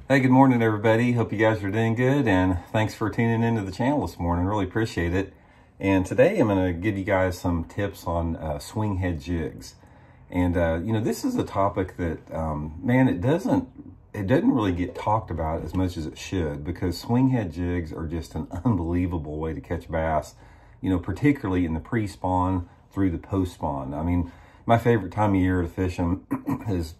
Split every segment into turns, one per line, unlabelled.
Hey, good morning, everybody. Hope you guys are doing good, and thanks for tuning into the channel this morning. Really appreciate it. And today I'm going to give you guys some tips on swinghead jigs. And this is a topic that, man, it doesn't really get talked about as much as it should, because swinghead jigs are just an unbelievable way to catch bass. Particularly in the pre-spawn through the post-spawn. I mean, my favorite time of year to fish them is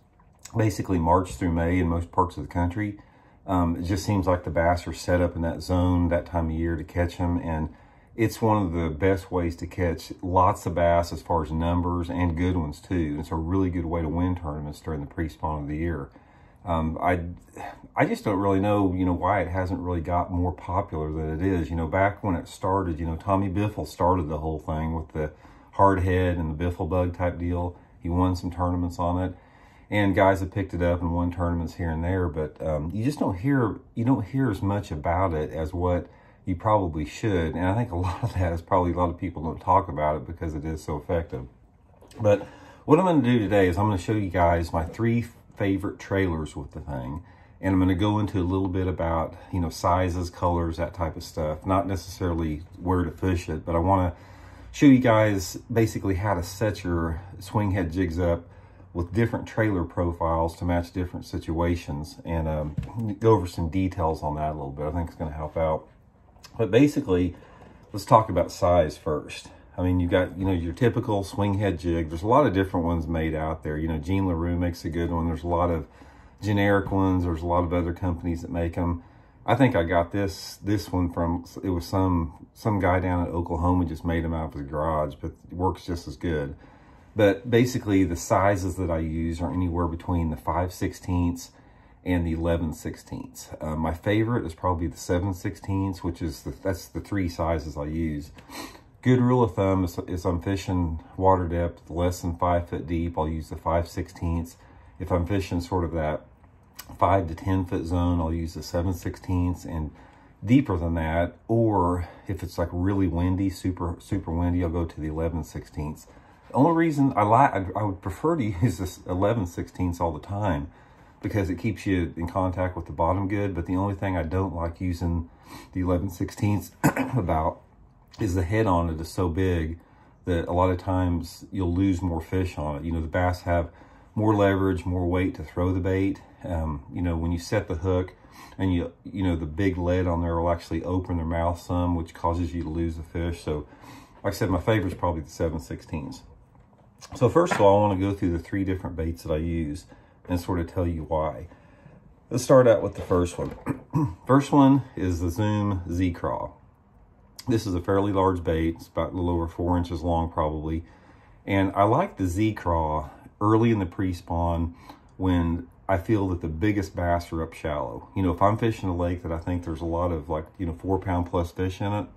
basically March through May in most parts of the country. It just seems like the bass are set up in that zone that time of year to catch them, and it's one of the best ways to catch lots of bass as far as numbers, and good ones too. It's a really good way to win tournaments during the pre-spawn of the year. I just don't really know, why it hasn't really got more popular than it is. Back when it started, Tommy Biffle started the whole thing with the hard head and the Biffle bug type deal. He won some tournaments on it, and guys have picked it up and won tournaments here and there, but you just don't hear as much about it as what you probably should. And I think a lot of that is probably a lot of people don't talk about it because it is so effective. But what I'm going to do today is I'm going to show you guys my 3 favorite trailers with the thing, and I'm going to go into a little bit about sizes, colors, that type of stuff. Not necessarily where to fish it, but I want to show you guys basically how to set your swinghead jigs up with different trailer profiles to match different situations, and go over some details on that a little bit. I think it's going to help out. But basically, let's talk about size first. I mean, you've got, your typical swinghead jig. There's a lot of different ones made out there. Gene LaRue makes a good one. There's a lot of generic ones. There's a lot of other companies that make them. I think I got this one from, it was some guy down in Oklahoma just made them out of his garage, but it works just as good. But basically, the sizes that I use are anywhere between the 5/16 and the 11/16. My favorite is probably the 7/16, which is that's the 3 sizes I use. Good rule of thumb is I'm fishing water depth less than 5 foot deep, I'll use the 5/16. If I'm fishing sort of that 5 to 10 foot zone, I'll use the 7/16, and deeper than that, or if it's like really windy, super windy, I'll go to the 11/16. The only reason I would prefer to use this 11/16 all the time, because it keeps you in contact with the bottom good. But the only thing I don't like using the 11/16 about is the head on it is so big that a lot of times you'll lose more fish on it. The bass have more leverage, more weight to throw the bait. When you set the hook, and the big lead on there will actually open their mouth some, which causes you to lose the fish. So like I said, my favorite is probably the 7/16. So first of all, I want to go through the 3 different baits that I use and sort of tell you why. Let's start out with the first one. First one is the Zoom Craw. This is a fairly large bait. It's about a little over 4 inches long probably. And I like the Craw early in the pre-spawn when I feel that the biggest bass are up shallow. If I'm fishing a lake that I think there's a lot of 4-pound plus fish in it,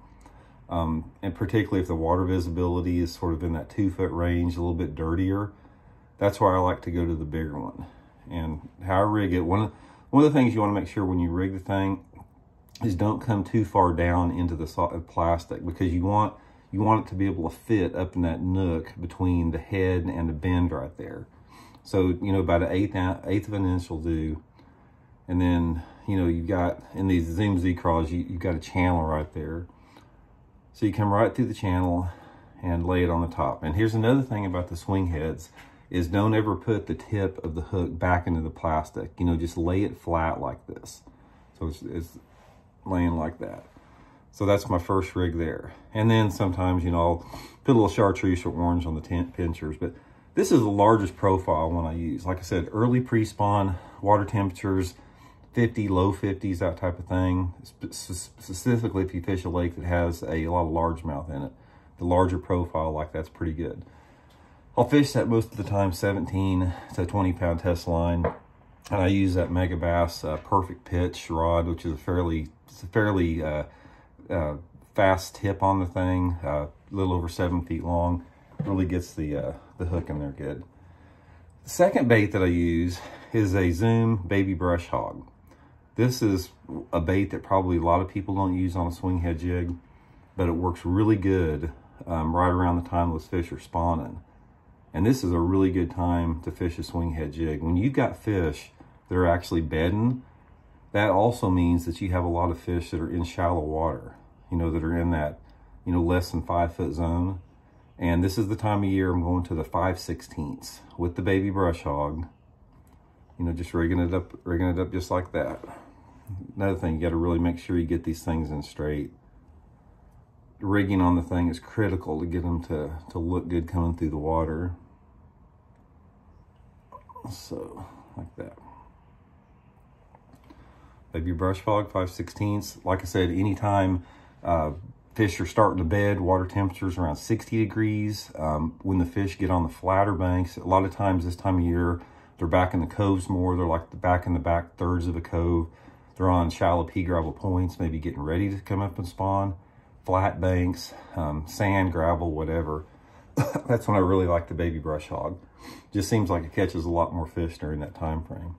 and particularly if the water visibility is sort of in that 2 foot range, a little bit dirtier, that's why I like to go to the bigger one. And how I rig it, one of the things you want to make sure when you rig the thing is don't come too far down into the plastic, because you want it to be able to fit up in that nook between the head and the bend right there. So, about an eighth of an inch will do. And then, you've got, in these Zoom Craws, you've got a channel right there. So you come right through the channel and lay it on the top. And here's another thing about the swing heads, is don't ever put the tip of the hook back into the plastic. Just lay it flat like this. So it's laying like that. So that's my first rig there. And then sometimes, I'll put a little chartreuse or orange on the pinchers. But this is the largest profile one I use. Like I said, early pre-spawn, water temperatures, 50, low 50s, that type of thing. Specifically if you fish a lake that has a lot of largemouth in it. The larger profile like that's pretty good. I'll fish that most of the time 17 to 20 pound test line. And I use that Megabass Perfect Pitch rod, which is a fairly fast tip on the thing, a little over 7 feet long. Really gets the hook in there good. The second bait that I use is a Zoom Baby Brush Hog. This is a bait that probably a lot of people don't use on a swinghead jig, but it works really good right around the time those fish are spawning. And this is a really good time to fish a swinghead jig. When you've got fish that are actually bedding, that also means that you have a lot of fish that are in shallow water, that are in that, less than 5 foot zone. And this is the time of year I'm going to the 5/16 with the baby brush hog, just rigging it up just like that. Another thing, you got to really make sure you get these things in straight. Rigging on the thing is critical to get them to look good coming through the water. So, like that. Baby brush hog, 5/16. Like I said, anytime fish are starting to bed, water temperatures around 60 degrees. When the fish get on the flatter banks, a lot of times this time of year, they're back in the coves more. They're like back in the back thirds of a cove. They're on shallow pea gravel points, maybe getting ready to come up and spawn. Flat banks, sand, gravel, whatever. That's when I really like the baby brush hog. Just seems like it catches a lot more fish during that time frame.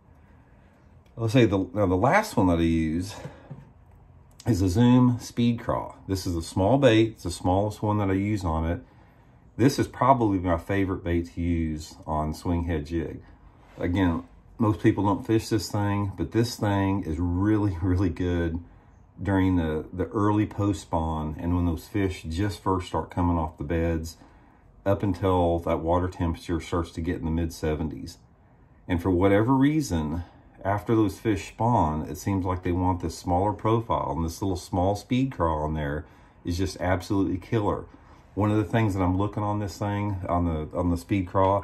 Let's say the last one that I use is a Zoom Speed Craw. This is a small bait. It's the smallest one that I use on it. This is probably my favorite bait to use on Swinghead Jig. Again, most people don't fish this thing, but this thing is really, really good during the early post-spawn and when those fish just first start coming off the beds up until that water temperature starts to get in the mid-70s. And for whatever reason, after those fish spawn, it seems like they want this smaller profile, and this little small speed crawl on there is just absolutely killer. One of the things that I'm looking on this thing, on the speed crawl,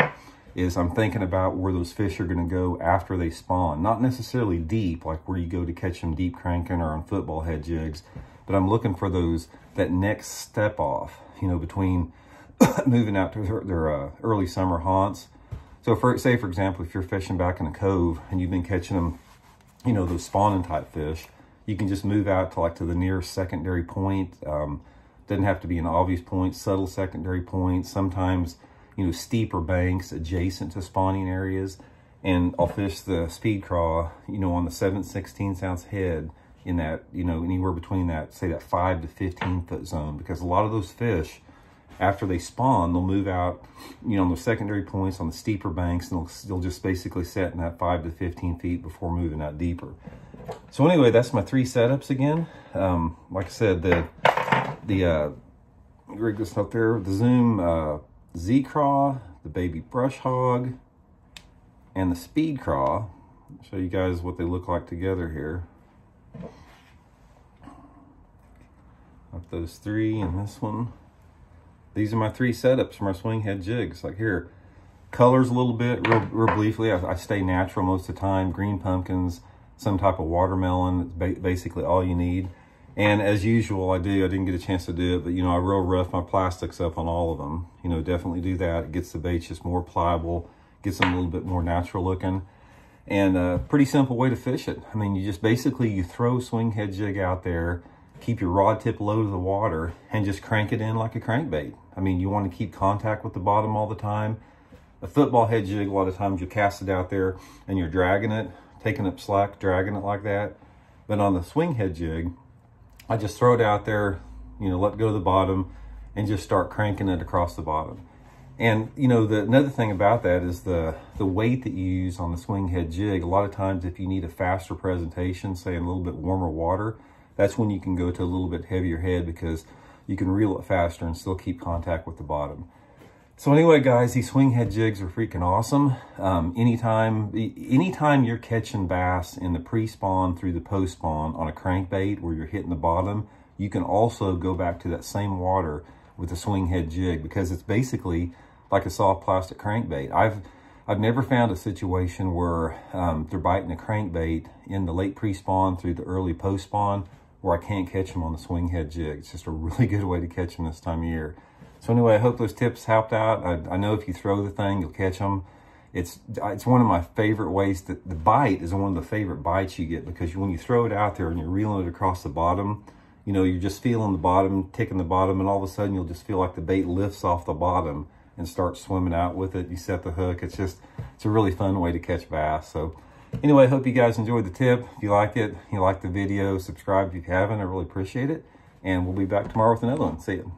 is I'm thinking about where those fish are going to go after they spawn. Not necessarily deep, like where you go to catch them deep cranking or on football head jigs, but I'm looking for that next step off, between moving out to their early summer haunts. So say for example, if you're fishing back in a cove and you've been catching them, those spawning type fish, you can just move out to the nearest secondary point. Doesn't have to be an obvious point, subtle secondary point. Sometimes, steeper banks adjacent to spawning areas. And I'll fish the speed craw, on the 7/16 ounce head in that, anywhere between that, say that 5 to 15 foot zone, because a lot of those fish, after they spawn, they'll move out, on those secondary points on the steeper banks, and they'll just basically set in that 5 to 15 feet before moving out deeper. So anyway, that's my 3 setups again. Like I said, rig this up there, the Zoom Z-Craw, the baby brush hog, and the speed craw. I'll show you guys what they look like together here. Up those 3 and this one. These are my 3 setups for my Swinghead jigs. Like here, colors a little bit, real briefly. I stay natural most of the time. Green pumpkins, some type of watermelon. It's basically all you need. And as usual, I didn't get a chance to do it, but I real rough my plastics up on all of them. Definitely do that. It gets the baits just more pliable, gets them a little bit more natural looking. And a pretty simple way to fish it. I mean, you just basically, throw Swinghead jig out there, keep your rod tip low to the water, and just crank it in like a crankbait. I mean, you want to keep contact with the bottom all the time. A football head jig, a lot of times you cast it out there and you're dragging it, taking up slack, dragging it like that. But on the Swinghead jig, I just throw it out there, let go of the bottom and just start cranking it across the bottom. And, another thing about that is the weight that you use on the Swinghead jig. A lot of times if you need a faster presentation, say in a little bit warmer water, that's when you can go to a little bit heavier head because you can reel it faster and still keep contact with the bottom. So anyway, guys, these Swinghead jigs are freaking awesome. Anytime you're catching bass in the pre-spawn through the post-spawn on a crankbait where you're hitting the bottom, you can also go back to that same water with the Swinghead jig because it's basically like a soft plastic crankbait. I've never found a situation where they're biting a crankbait in the late pre-spawn through the early post-spawn where I can't catch them on the Swinghead jig. It's just a really good way to catch them this time of year. So anyway, I hope those tips helped out. I know if you throw the thing, you'll catch them. It's one of my favorite ways. The bite is one of the favorite bites you get because when you throw it out there and you're reeling it across the bottom, you're just feeling the bottom, ticking the bottom, and all of a sudden you'll just feel like the bait lifts off the bottom and starts swimming out with it. You set the hook. It's a really fun way to catch bass. So anyway, I hope you guys enjoyed the tip. If you liked it, you liked the video, subscribe if you haven't. I really appreciate it. And we'll be back tomorrow with another one. See you.